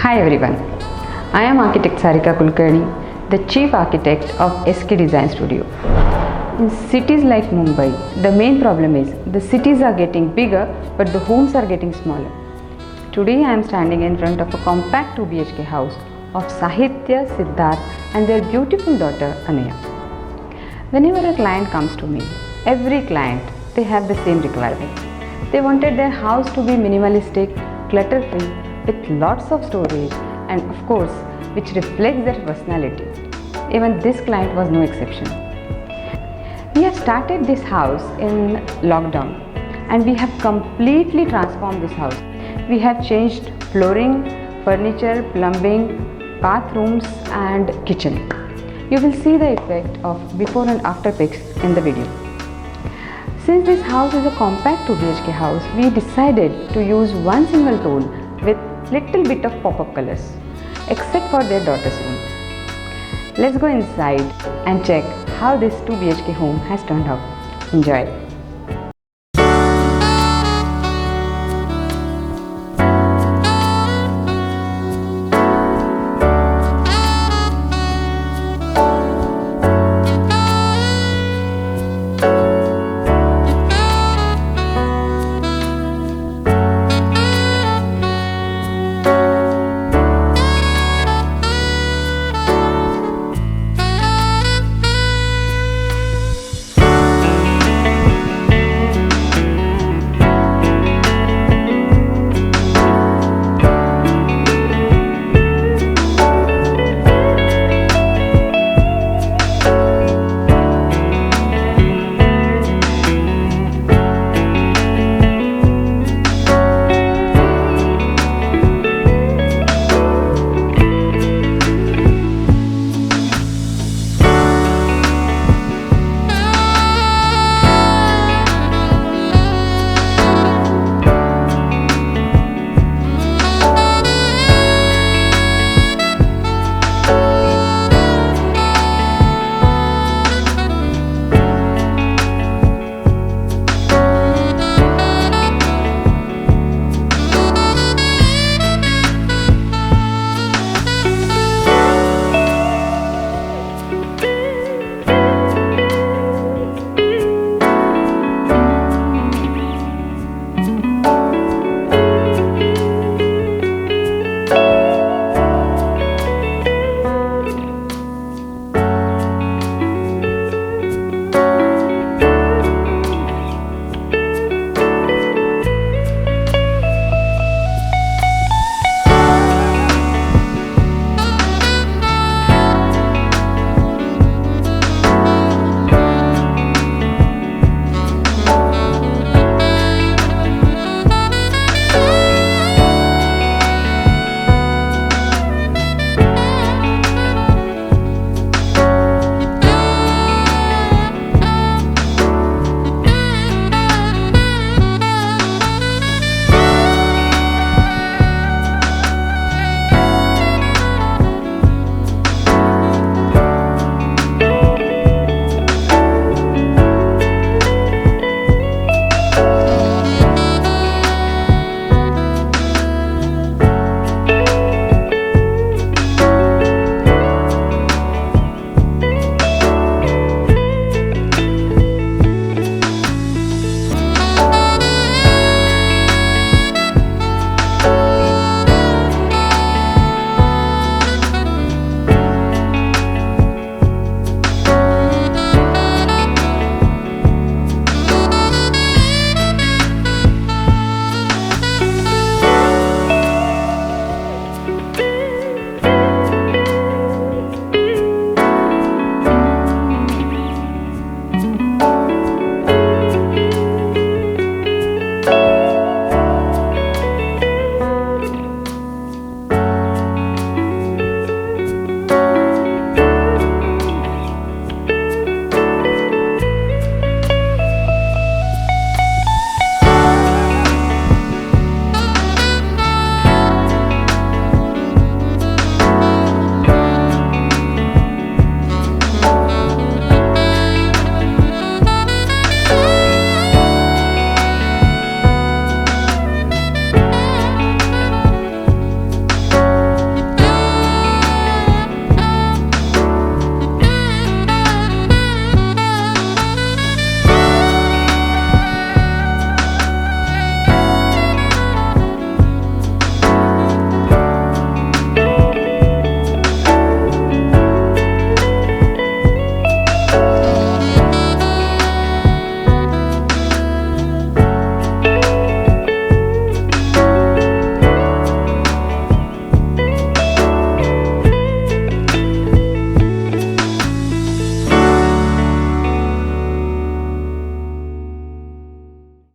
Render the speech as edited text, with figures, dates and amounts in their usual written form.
Hi everyone, I am architect Sarika Kulkarni, the chief architect of SK Design Studio. In cities like Mumbai, the main problem is the cities are getting bigger but the homes are getting smaller. Today I am standing in front of a compact 2 BHK house of Sahitya, Siddharth and their beautiful daughter Anaya. Whenever a client comes to me, every client, they have the same requirement. They wanted their house to be minimalistic, clutter-free, with lots of storage and of course which reflects their personality. Even this client was no exception. We have started this house in lockdown and we have completely transformed this house. We have changed flooring, furniture, plumbing, bathrooms and kitchen. You will see the effect of before and after pics in the video. Since this house is a compact 2 BHK house, we decided to use one single tone with little bit of pop-up colors, except for their daughter's room. Let's go inside and check how this 2 BHK home has turned out. Enjoy!